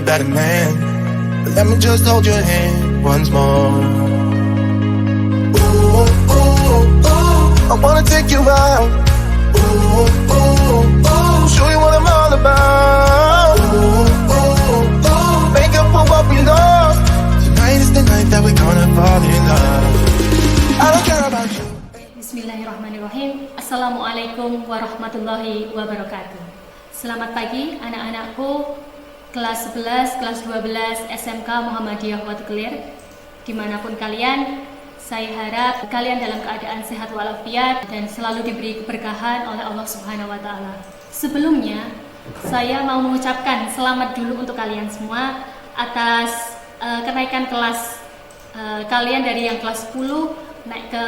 better man. But let me just hold your hand once more. Ooh, ooh, ooh, I wanna take you out. Ooh, ooh, ooh, show you what I'm all about. Ooh, ooh, ooh, make up for what we lost. Tonight is the night that we're gonna fall in love. I don't care about you. Bismillahirrahmanirrahim. Assalamualaikum warahmatullahi wabarakatuh. Selamat pagi anak-anakku kelas 11, kelas 12 SMK Muhammadiyah Watu Kelir. Dimanapun kalian, saya harap kalian dalam keadaan sehat walafiat dan selalu diberi keberkahan oleh Allah Subhanahu wa Ta'ala. Sebelumnya, saya mau mengucapkan selamat dulu untuk kalian semua atas kenaikan kelas kalian dari yang kelas 10 naik ke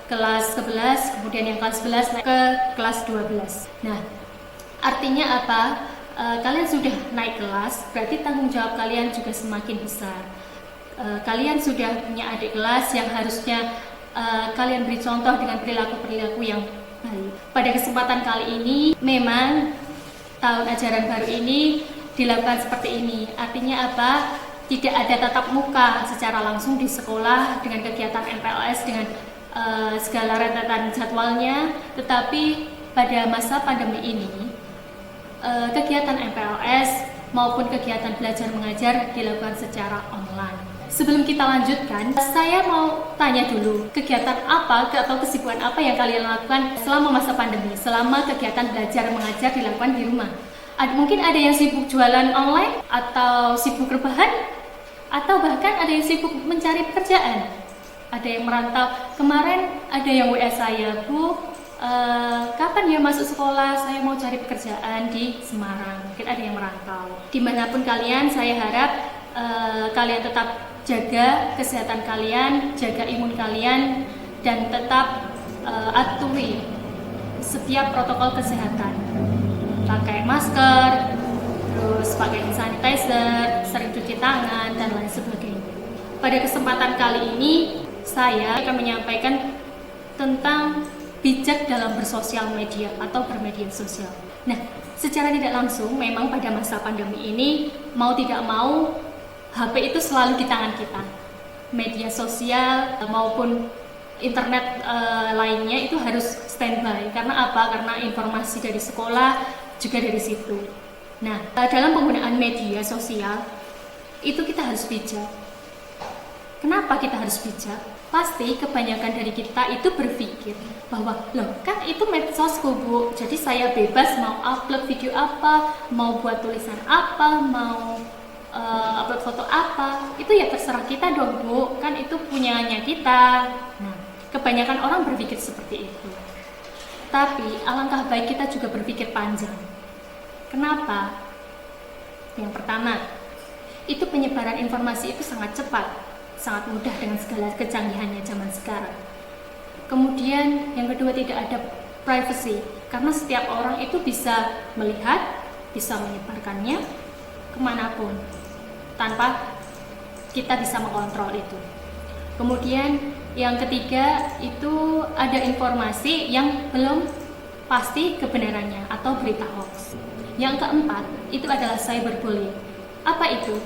kelas 11, kemudian yang kelas 11 naik ke kelas 12. Nah, artinya apa? Kalian sudah naik kelas, berarti tanggung jawab kalian juga semakin besar. Kalian sudah punya adik kelas yang harusnya kalian beri contoh dengan perilaku-perilaku yang baik. Pada kesempatan kali ini, memang tahun ajaran baru ini dilakukan seperti ini. Artinya apa? Tidak ada tatap muka secara langsung di sekolah dengan kegiatan MPLS dengan segala rentetan jadwalnya, tetapi pada masa pandemi ini kegiatan MPLS maupun kegiatan belajar mengajar dilakukan secara online. Sebelum kita lanjutkan, saya mau tanya dulu, kegiatan apa atau kesibukan apa yang kalian lakukan selama masa pandemi, selama kegiatan belajar mengajar dilakukan di rumah? Mungkin ada yang sibuk jualan online, atau sibuk rebahan, atau bahkan ada yang sibuk mencari pekerjaan. Ada yang merantau. Kemarin ada yang WA saya, Bu, kapan ya masuk sekolah? Saya mau cari pekerjaan di Semarang. Mungkin ada yang merantau. Dimanapun kalian, saya harap kalian tetap jaga kesehatan kalian, jaga imun kalian, dan tetap atuhi setiap protokol kesehatan. Pakai masker, terus pakai sanitizer, sering cuci tangan, dan lain sebagainya. Pada kesempatan kali ini, saya akan menyampaikan tentang bijak dalam bersosial media atau bermedia sosial. Nah, secara tidak langsung, memang pada masa pandemi ini, mau tidak mau, HP itu selalu di tangan kita. Media sosial maupun internet lainnya itu harus standby. Karena apa? Karena informasi dari sekolah juga dari situ. Nah, dalam penggunaan media sosial, itu kita harus bijak. Kenapa kita harus bijak? Pasti kebanyakan dari kita itu berpikir bahwa, loh kan itu medsosku, Bu, jadi saya bebas mau upload video apa, mau buat tulisan apa, mau upload foto apa, itu ya terserah kita dong, Bu, kan itu punyanya kita. Nah, kebanyakan orang berpikir seperti itu. Tapi alangkah baik kita juga berpikir panjang. Kenapa? Yang pertama, itu penyebaran informasi itu sangat cepat, sangat mudah dengan segala kecanggihannya zaman sekarang. Kemudian yang kedua, tidak ada privacy, karena setiap orang itu bisa melihat, bisa menyebarkannya kemanapun, tanpa kita bisa mengontrol itu. Kemudian yang ketiga, itu ada informasi yang belum pasti kebenarannya atau berita hoax. Yang keempat, itu adalah cyberbullying. Apa itu?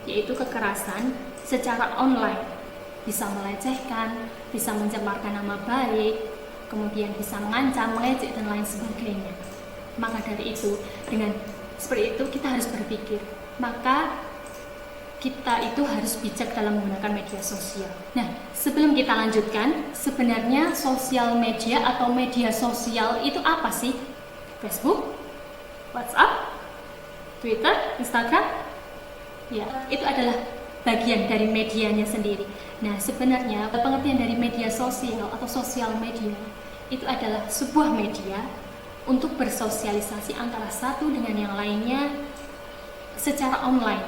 Yaitu kekerasan secara online. Bisa melecehkan, bisa mencemarkan nama baik, kemudian bisa mengancam, mengejek, dan lain sebagainya. Maka dari itu, dengan seperti itu kita harus berpikir. Maka kita itu harus bijak dalam menggunakan media sosial. Nah, sebelum kita lanjutkan, sebenarnya sosial media atau media sosial itu apa sih? Facebook? WhatsApp, Twitter, Instagram, ya, itu adalah bagian dari medianya sendiri. Nah, sebenarnya pengertian dari media sosial atau sosial media itu adalah sebuah media untuk bersosialisasi antara satu dengan yang lainnya secara online,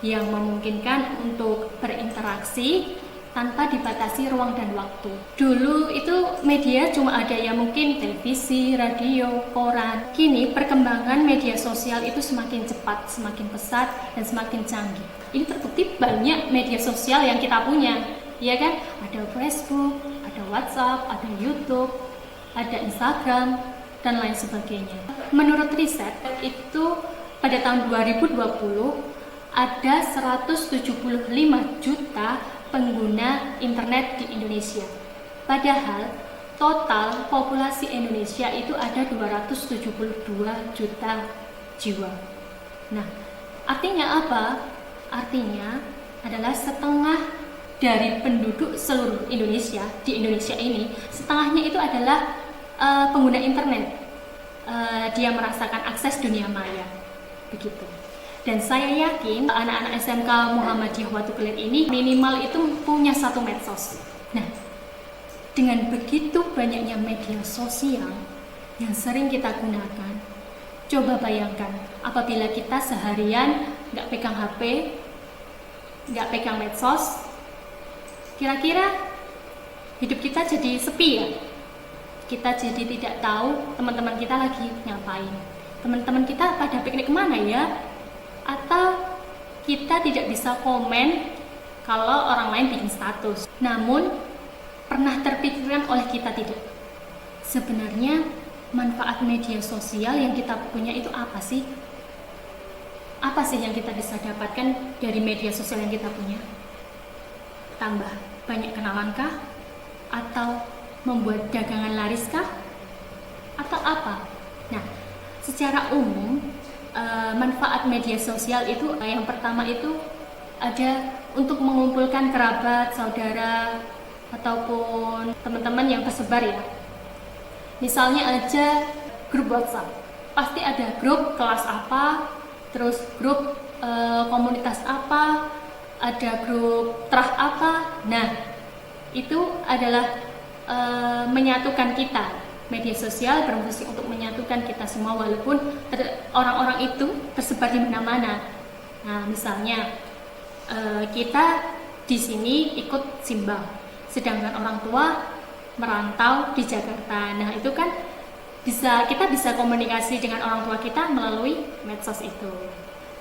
yang memungkinkan untuk berinteraksi tanpa dibatasi ruang dan waktu. Dulu itu media cuma ada yang mungkin televisi, radio, koran. Kini perkembangan media sosial itu semakin cepat, semakin pesat, dan semakin canggih. Ini terbukti banyak media sosial yang kita punya, ya kan? Ada Facebook, ada WhatsApp, ada YouTube, ada Instagram, dan lain sebagainya. Menurut riset itu pada tahun 2020 ada 175 juta pengguna internet di Indonesia. Padahal total populasi Indonesia itu ada 272 juta jiwa. Nah, artinya apa? Artinya adalah setengah dari penduduk seluruh Indonesia. Di Indonesia ini, setengahnya itu adalah pengguna internet. Dia merasakan akses dunia maya. Begitu. Dan saya yakin anak-anak SMK Muhammadiyah Watu Kelir ini minimal itu punya satu medsos. Nah, dengan begitu banyaknya media sosial yang sering kita gunakan, coba bayangkan apabila kita seharian nggak pegang HP, nggak pegang medsos, kira-kira hidup kita jadi sepi ya? Kita jadi tidak tahu teman-teman kita lagi ngapain. Teman-teman kita pada piknik kemana ya? Atau kita tidak bisa komen kalau orang lain bikin status. Namun, pernah terpikirkan oleh kita tidak? Sebenarnya manfaat media sosial yang kita punya itu apa sih? Apa sih yang kita bisa dapatkan dari media sosial yang kita punya? Tambah banyak kenalankah? Atau membuat dagangan lariskah? Atau apa? Nah, secara umum manfaat media sosial itu yang pertama itu ada untuk mengumpulkan kerabat, saudara, ataupun teman-teman yang tersebar ya. Misalnya aja grup WhatsApp, pasti ada grup kelas apa, terus grup komunitas apa, ada grup terah apa. Nah, itu adalah menyatukan kita. Media sosial berfungsi untuk menyatukan kita semua walaupun orang-orang itu tersebar di mana-mana. Nah, misalnya kita di sini ikut simbang, sedangkan orang tua merantau di Jakarta. Nah, itu kan kita bisa komunikasi dengan orang tua kita melalui medsos itu.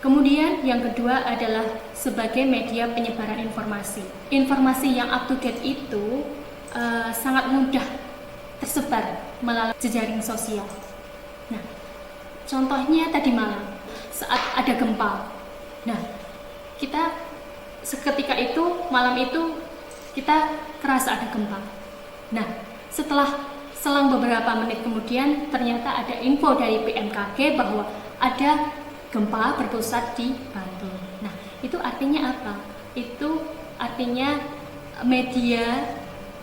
Kemudian yang kedua adalah sebagai media penyebaran informasi. Informasi yang up to date itu sangat mudah tersebar melalui jejaring sosial. Nah, contohnya tadi malam saat ada gempa. Nah, kita seketika itu, malam itu kita kerasa ada gempa. Nah, selang beberapa menit kemudian ternyata ada info dari BMKG bahwa ada gempa berpusat di Bantul. Nah, itu artinya apa? Itu artinya media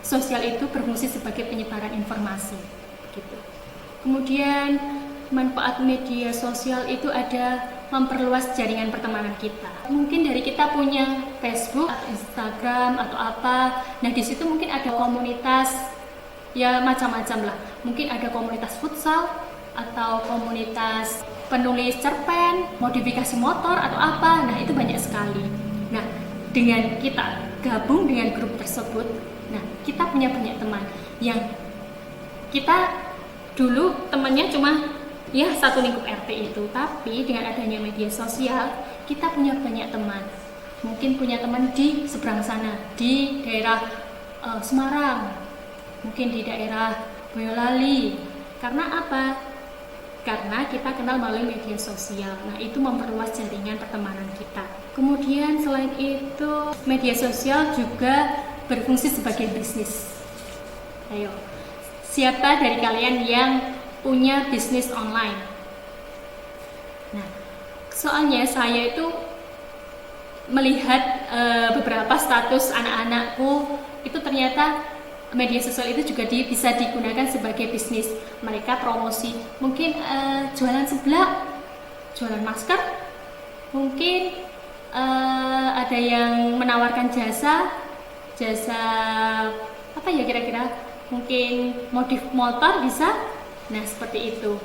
sosial itu berfungsi sebagai penyebaran informasi, gitu. Kemudian manfaat media sosial itu ada memperluas jaringan pertemanan kita. Mungkin dari kita punya Facebook atau Instagram atau apa. Nah, di situ mungkin ada komunitas ya macam-macam lah. Mungkin ada komunitas futsal atau komunitas penulis cerpen, modifikasi motor atau apa. Nah, itu banyak sekali. Nah, dengan kita gabung dengan grup tersebut, nah, kita punya banyak teman yang kita dulu temannya cuma ya satu lingkup RT itu, tapi dengan adanya media sosial kita punya banyak teman. Mungkin punya teman di seberang sana, di daerah Semarang, mungkin di daerah Boyolali. Karena apa? Karena kita kenal melalui media sosial. Nah, itu memperluas jaringan pertemanan kita. Kemudian selain itu, media sosial juga berfungsi sebagai bisnis. Ayo, siapa dari kalian yang punya bisnis online? Nah, soalnya saya itu melihat beberapa status anak-anakku itu ternyata media sosial itu juga bisa digunakan sebagai bisnis. Mereka promosi, mungkin jualan seblak, jualan masker, mungkin ada yang menawarkan jasa apa ya kira-kira, mungkin modif motor bisa. Nah, seperti itu.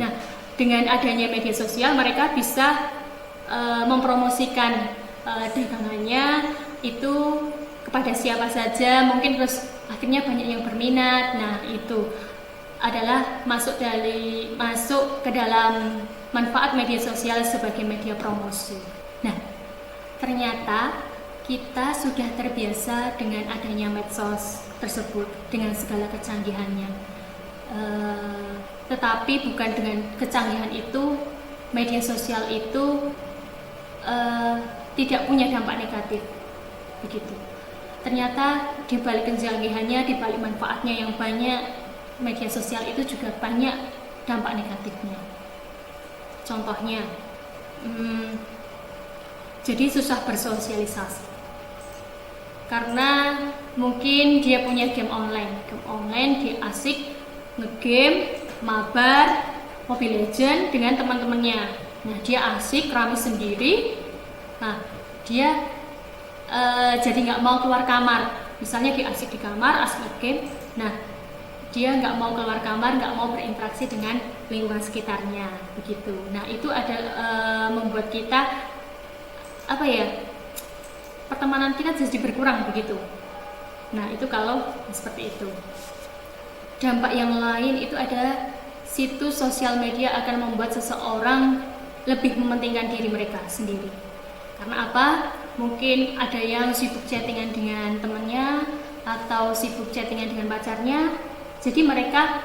Nah, dengan adanya media sosial mereka bisa mempromosikan dagangannya itu kepada siapa saja, mungkin terus akhirnya banyak yang berminat. Nah, itu adalah masuk ke dalam manfaat media sosial sebagai media promosi. Nah, ternyata kita sudah terbiasa dengan adanya medsos tersebut dengan segala kecanggihannya. Tetapi bukan dengan kecanggihan itu media sosial itu tidak punya dampak negatif, begitu. Ternyata di balik kecanggihannya, di balik manfaatnya yang banyak, media sosial itu juga banyak dampak negatifnya. Contohnya, jadi susah bersosialisasi karena mungkin dia punya game online dia asik ngegame, mabar, Mobile Legends dengan teman-temannya. Nah, dia asik rame sendiri. Nah, dia jadi nggak mau keluar kamar. Misalnya dia asik di kamar, asik ngegame. Nah, dia nggak mau keluar kamar, nggak mau berinteraksi dengan lingkungan sekitarnya, begitu. Nah, itu ada membuat kita pertemanan kita jadi berkurang, begitu. Nah, itu kalau seperti itu. Dampak yang lain itu ada situs sosial media akan membuat seseorang lebih mementingkan diri mereka sendiri. Karena apa? Mungkin ada yang sibuk chattingan dengan temannya atau sibuk chattingan dengan pacarnya. Jadi mereka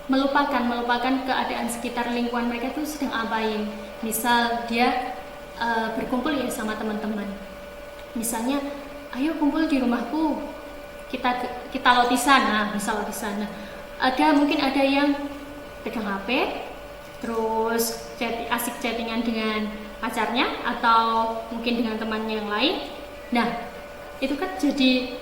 melupakan keadaan sekitar lingkungan mereka itu sedang apain. Misal dia berkumpul ya sama teman-teman. Misalnya, ayo kumpul di rumahku, kita lotisan. Nah, misal lotisan. Nah, mungkin ada yang pegang HP, terus asik chattingan dengan pacarnya atau mungkin dengan temannya yang lain. Nah, itu kan jadi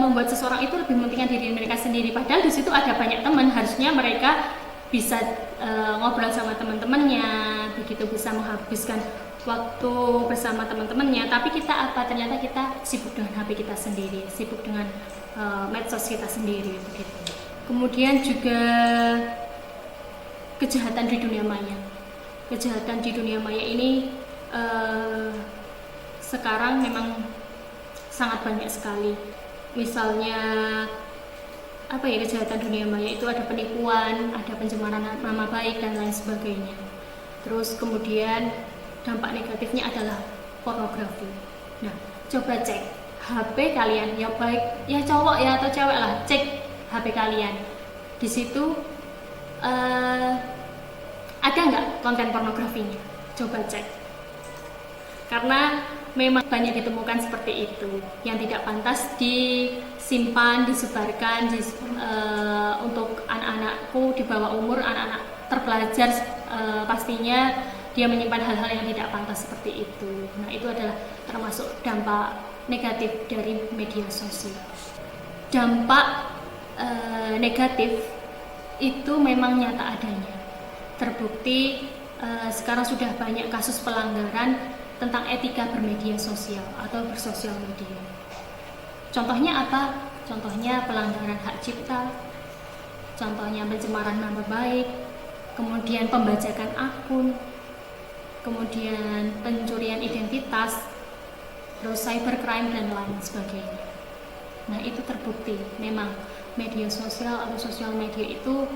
membuat seseorang itu lebih mementingkan diri mereka sendiri. Padahal di situ ada banyak teman, harusnya mereka bisa ngobrol sama teman-temannya, begitu, bisa menghabiskan waktu bersama teman-temannya. Tapi ternyata kita sibuk dengan HP kita sendiri, sibuk dengan medsos kita sendiri, begitu. Kemudian juga kejahatan di dunia maya. Kejahatan di dunia maya ini sekarang memang sangat banyak sekali. Misalnya kejahatan dunia maya itu ada penipuan, ada pencemaran nama baik dan lain sebagainya. Terus kemudian dampak negatifnya adalah pornografi. Nah, coba cek HP kalian, ya baik ya cowok ya atau cewek lah, cek HP kalian. Di situ ada nggak konten pornografinya? Coba cek. Karena memang banyak ditemukan seperti itu yang tidak pantas disimpan, disebarkan untuk anak-anakku di bawah umur, anak-anak terpelajar, pastinya dia menyimpan hal-hal yang tidak pantas seperti itu. Nah, itu adalah termasuk dampak negatif dari media sosial. Dampak negatif itu memang nyata adanya, terbukti. Sekarang sudah banyak kasus pelanggaran tentang etika bermedia sosial atau bersosial media. Contohnya apa? Contohnya pelanggaran hak cipta, contohnya pencemaran nama baik, kemudian pembajakan akun, kemudian pencurian identitas, terus cybercrime dan lain sebagainya. Nah, itu terbukti memang media sosial atau sosial media itu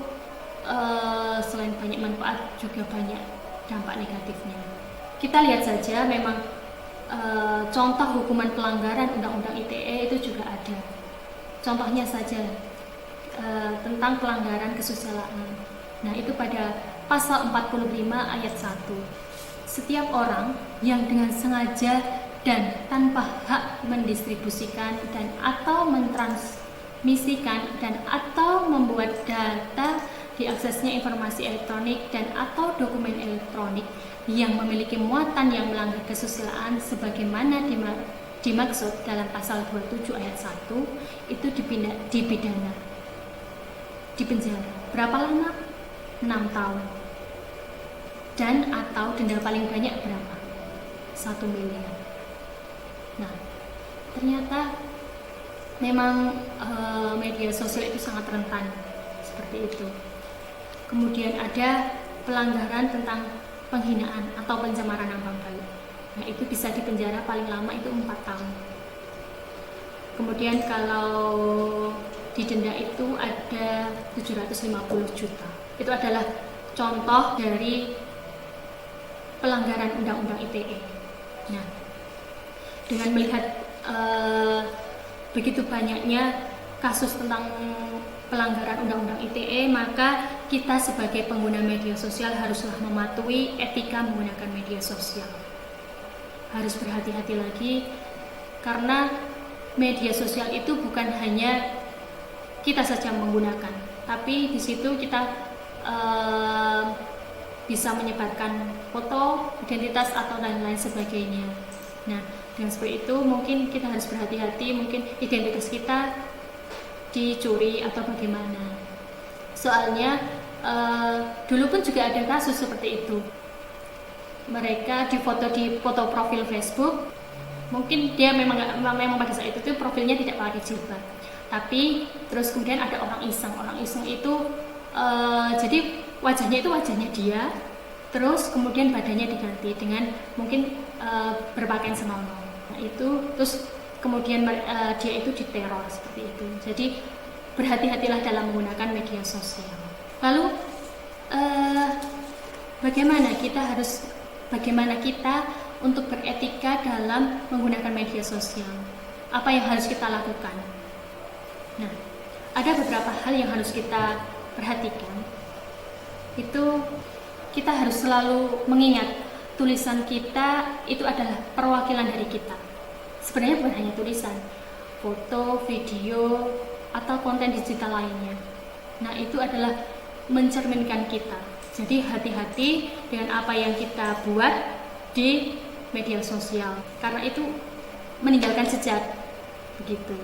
selain banyak manfaat juga banyak dampak negatifnya. Kita lihat saja memang contoh hukuman pelanggaran Undang-Undang ITE itu juga ada. Contohnya saja tentang pelanggaran kesusilaan. Nah, itu pada pasal 45 ayat 1. Setiap orang yang dengan sengaja dan tanpa hak mendistribusikan dan atau mentransmisikan dan atau membuat data diaksesnya informasi elektronik dan atau dokumen elektronik yang memiliki muatan yang melanggar kesusilaan sebagaimana dimaksud dalam pasal 27 ayat 1 itu dipidana, dipenjara. Berapa lama? 6 tahun. Dan atau denda paling banyak berapa? 1 miliar. Nah, ternyata memang media sosial itu sangat rentan seperti itu. Kemudian ada pelanggaran tentang penghinaan atau pencemaran nama baik. Nah, itu bisa dipenjara paling lama itu 4 tahun. Kemudian kalau didenda itu ada 750 juta. Itu adalah contoh dari pelanggaran Undang-Undang ITE. Nah, dengan melihat begitu banyaknya kasus tentang pelanggaran Undang-Undang ITE, maka kita sebagai pengguna media sosial haruslah mematuhi etika menggunakan media sosial. Harus berhati-hati lagi, karena media sosial itu bukan hanya kita saja menggunakan, tapi di situ kita bisa menyebarkan foto, identitas atau lain-lain sebagainya. Nah, dengan seperti itu mungkin kita harus berhati-hati, mungkin identitas kita dicuri atau bagaimana. Soalnya dulu pun juga ada kasus seperti itu. Mereka di foto profil Facebook, mungkin dia memang pada saat itu profilnya tidak pakai jilbab, tapi terus kemudian ada orang iseng itu jadi wajahnya itu wajahnya dia, terus kemudian badannya diganti dengan mungkin berpakaian senonoh. Nah, itu terus kemudian dia itu diteror seperti itu. Jadi berhati-hatilah dalam menggunakan media sosial. Lalu bagaimana kita untuk beretika dalam menggunakan media sosial? Apa yang harus kita lakukan? Nah, ada beberapa hal yang harus kita perhatikan. Itu kita harus selalu mengingat tulisan kita itu adalah perwakilan dari kita. Sebenarnya bukan hanya tulisan, foto, video, atau konten digital lainnya. Nah, itu adalah mencerminkan kita. Jadi hati-hati dengan apa yang kita buat di media sosial, karena itu meninggalkan jejak begitu.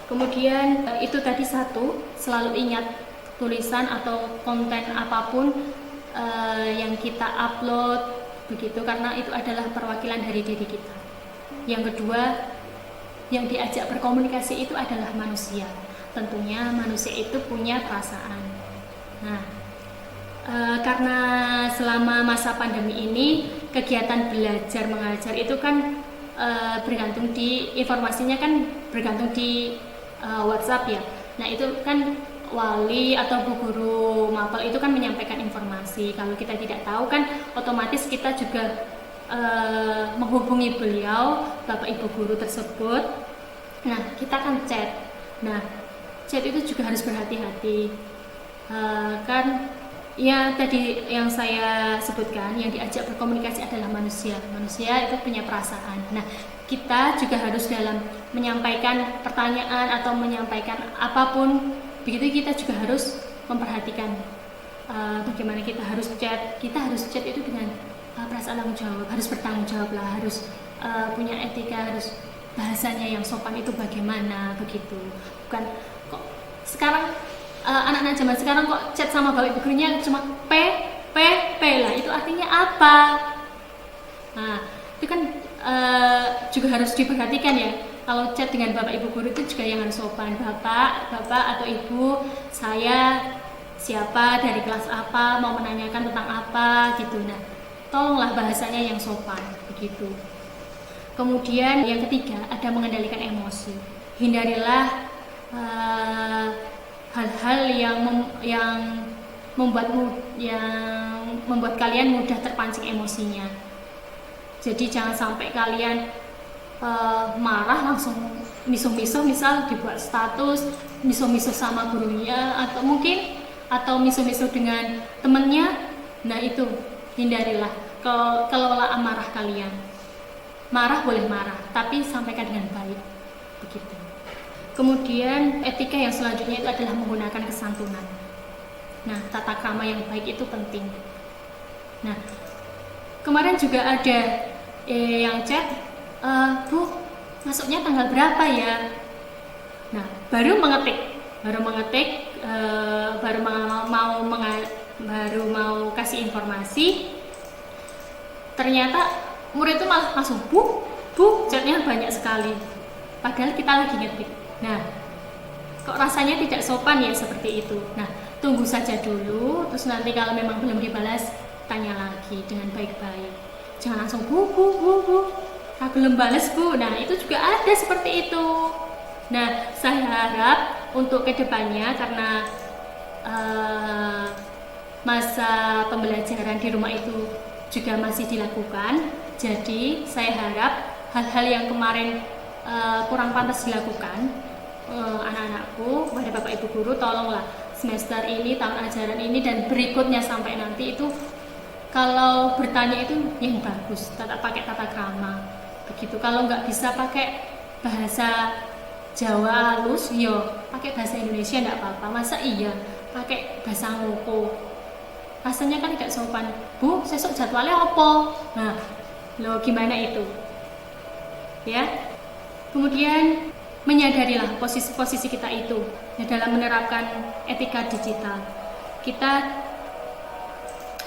Kemudian itu tadi satu, selalu ingat tulisan atau konten apapun yang kita upload begitu, karena itu adalah perwakilan dari diri kita. Yang kedua, yang diajak berkomunikasi itu adalah manusia. Tentunya manusia itu punya perasaan. Nah, karena selama masa pandemi ini kegiatan belajar mengajar itu kan bergantung di informasinya, kan bergantung di WhatsApp ya. Nah, itu kan wali atau bu guru mapel itu kan menyampaikan informasi. Kalau kita tidak tahu kan otomatis kita juga menghubungi beliau, bapak ibu guru tersebut. Nah, kita kan chat. Nah, chat itu juga harus berhati-hati. Kan ya tadi yang saya sebutkan, yang diajak berkomunikasi adalah manusia. Manusia itu punya perasaan. Nah, kita juga harus dalam menyampaikan pertanyaan atau menyampaikan apapun, begitu kita juga harus memperhatikan bagaimana kita harus chat. Kita harus chat itu dengan perasaan tanggung jawab, harus bertanggung jawab lah, harus punya etika, harus bahasanya yang sopan itu bagaimana begitu. Bukan kok sekarang anak-anak zaman sekarang kok chat sama bapak ibu gurunya cuma p lah, itu artinya apa? Nah, itu kan juga harus diperhatikan ya. Kalau chat dengan bapak ibu guru itu juga yang harus sopan. Bapak atau ibu, saya siapa, dari kelas apa, mau menanyakan tentang apa gitu. Nah, tolonglah bahasanya yang sopan begitu. Kemudian yang ketiga, ada mengendalikan emosi. Hindarilah hal-hal yang membuat kalian mudah terpancing emosinya. Jadi jangan sampai kalian marah langsung misuh-misuh, misal dibuat status misuh-misuh sama gurunya atau misuh-misuh dengan temannya. Nah, itu hindarilah, kelola amarah kalian. Marah boleh marah, tapi sampaikan dengan baik begitu. Kemudian etika yang selanjutnya itu adalah menggunakan kesantunan. Nah, tata krama yang baik itu penting. Nah, kemarin juga ada yang chat, Bu, masuknya tanggal berapa ya? Nah, baru mau kasih informasi, ternyata murid itu malah langsung bu, chatnya banyak sekali, padahal kita lagi ngetik. Nah, kok rasanya tidak sopan ya seperti itu. Nah, tunggu saja dulu, terus nanti kalau memang belum dibalas, tanya lagi dengan baik-baik. Jangan langsung bu, belum balas bu. Nah, itu juga ada seperti itu. Nah, saya harap untuk kedepannya, karena masa pembelajaran di rumah itu juga masih dilakukan, jadi saya harap hal-hal yang kemarin kurang pantas dilakukan anak-anakku, kepada bapak ibu guru, tolonglah semester ini, tahun ajaran ini dan berikutnya sampai nanti itu kalau bertanya itu yang bagus, pakai tata krama begitu. Kalau nggak bisa pakai bahasa Jawa halus, yo pakai bahasa Indonesia nggak apa-apa. Masa iya pakai bahasa ngoko, rasanya kan tidak sopan. Bu, sesok jadwalnya opo? Nah, lo gimana itu? Ya. Kemudian menyadarilah posisi kita itu ya, dalam menerapkan etika digital. Kita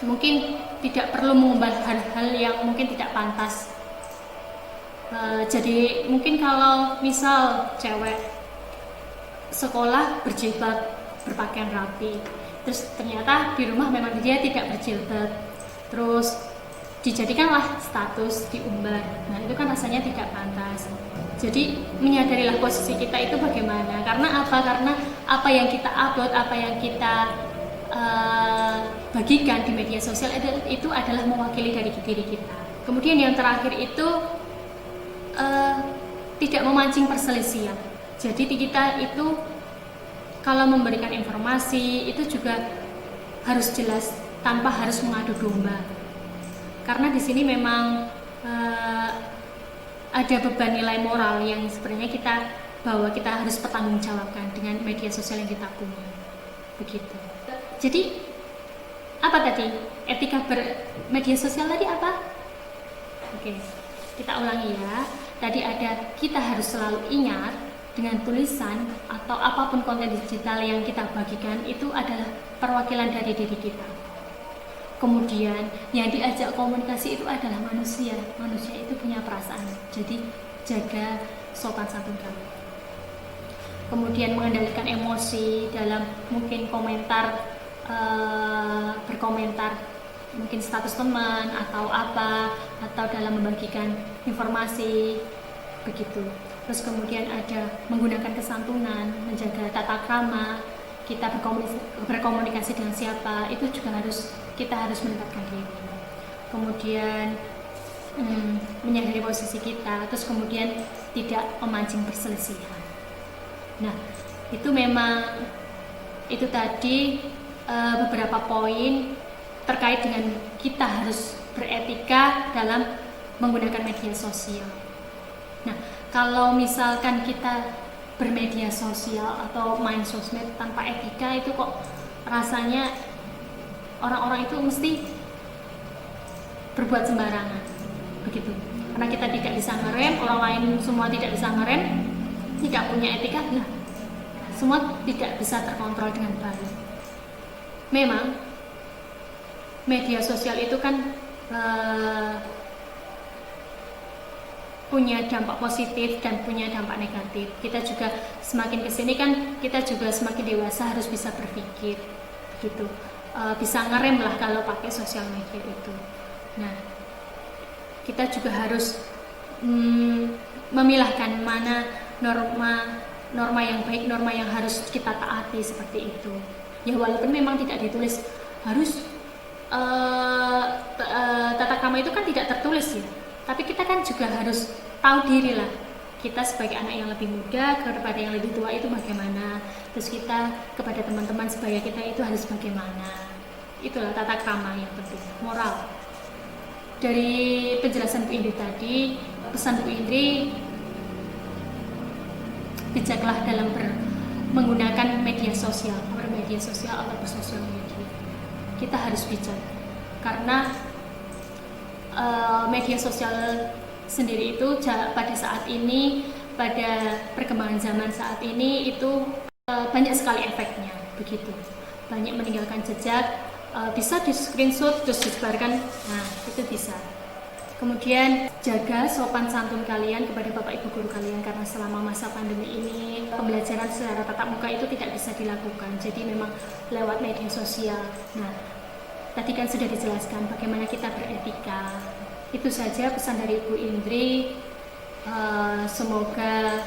mungkin tidak perlu mengubah hal-hal yang mungkin tidak pantas. Jadi mungkin kalau misal cewek sekolah berjilbab, berpakaian rapi, terus ternyata di rumah memang dia tidak berjilbab, terus dijadikanlah status diumbar. Nah, itu kan rasanya tidak pantas. Jadi menyadarilah posisi kita itu bagaimana. Karena apa? Karena apa yang kita upload, apa yang kita bagikan di media sosial itu adalah mewakili dari diri kita. Kemudian yang terakhir itu tidak memancing perselisihan. Jadi kita itu kalau memberikan informasi itu juga harus jelas tanpa harus mengadu domba. Karena di sini memang ada beban nilai moral yang sebenarnya kita harus pertanggungjawabkan dengan media sosial yang kita punya. Begitu. Jadi apa tadi? Etika bermedia sosial tadi apa? Oke, kita ulangi ya. Tadi ada kita harus selalu ingat dengan tulisan atau apapun konten digital yang kita bagikan itu adalah perwakilan dari diri kita. Kemudian yang diajak komunikasi itu adalah manusia. Manusia itu punya perasaan. Jadi jaga sopan santun kamu. Kemudian mengendalikan emosi dalam mungkin komentar, berkomentar mungkin status teman atau apa, atau dalam membagikan informasi begitu. Terus kemudian ada menggunakan kesantunan, menjaga tata krama, kita berkomunikasi dengan siapa, itu juga kita harus menempatkan diri. Kemudian menyadari posisi kita, terus kemudian tidak memancing perselisihan. Nah, itu memang itu tadi beberapa poin terkait dengan kita harus beretika dalam menggunakan media sosial. Nah, kalau misalkan kita bermedia sosial atau main sosmed tanpa etika itu kok rasanya orang-orang itu mesti berbuat sembarangan begitu. Karena kita tidak bisa ngerem, orang lain semua tidak bisa ngerem, tidak punya etika, nah semua tidak bisa terkontrol dengan baik. Memang media sosial itu kan punya dampak positif dan punya dampak negatif. Kita juga semakin kesini kan kita juga semakin dewasa harus bisa berpikir gitu, bisa ngerem lah kalau pakai sosial media itu. Nah, kita juga harus memilahkan mana norma yang baik, norma yang harus kita taati seperti itu. Ya walaupun memang tidak ditulis harus tata krama itu kan tidak tertulis ya, tapi kita kan juga harus tahu diri lah, kita sebagai anak yang lebih muda kepada yang lebih tua itu bagaimana, terus kita kepada teman-teman sebaya kita itu harus bagaimana. Itulah tata krama yang penting, moral. Dari penjelasan Bu Indri tadi, pesan Bu Indri, bijaklah dalam menggunakan media sosial, bermedia sosial atau bersosial media. Kita harus bijak karena media sosial sendiri itu pada saat ini, pada perkembangan zaman saat ini itu banyak sekali efeknya begitu, banyak meninggalkan jejak, bisa di screenshot terus disebarkan, nah itu bisa. Kemudian jaga sopan santun kalian kepada bapak ibu guru kalian, karena selama masa pandemi ini pembelajaran secara tatap muka itu tidak bisa dilakukan, jadi memang lewat media sosial. Nah, tadi kan sudah dijelaskan bagaimana kita beretika. Itu saja pesan dari Ibu Indri. Semoga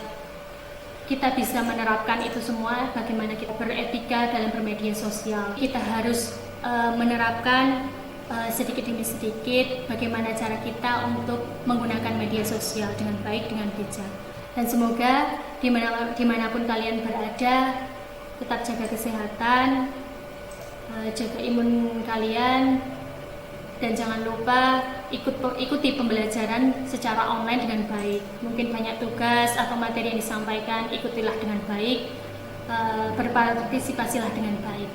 kita bisa menerapkan itu semua, bagaimana kita beretika dalam bermedia sosial. Kita harus menerapkan sedikit demi sedikit bagaimana cara kita untuk menggunakan media sosial dengan baik, dengan bijak. Dan semoga dimanapun kalian berada, tetap jaga kesehatan, jaga imun kalian, dan jangan lupa ikuti pembelajaran secara online dengan baik. Mungkin banyak tugas atau materi yang disampaikan, ikutilah dengan baik, berpartisipasilah dengan baik.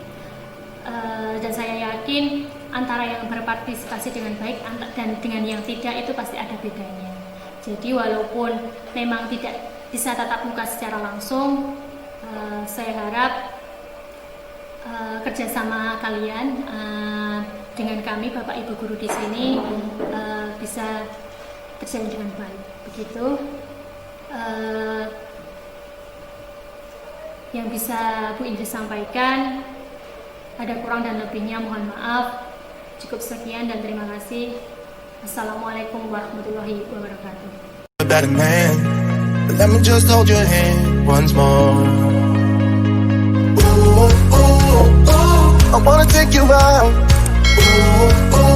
Dan saya yakin antara yang berpartisipasi dengan baik dan dengan yang tidak itu pasti ada bedanya. Jadi walaupun memang tidak bisa tatap muka secara langsung, saya harap kerjasama kalian dengan kami Bapak Ibu guru di sini bisa berjalan dengan baik. Begitu yang bisa Bu Indri sampaikan. Ada kurang dan lebihnya mohon maaf. Cukup sekian dan terima kasih. Assalamualaikum warahmatullahi wabarakatuh. A better man. Let me just hold your hand once more. Ooh, ooh, ooh. I wanna take you out. Ooh, ooh.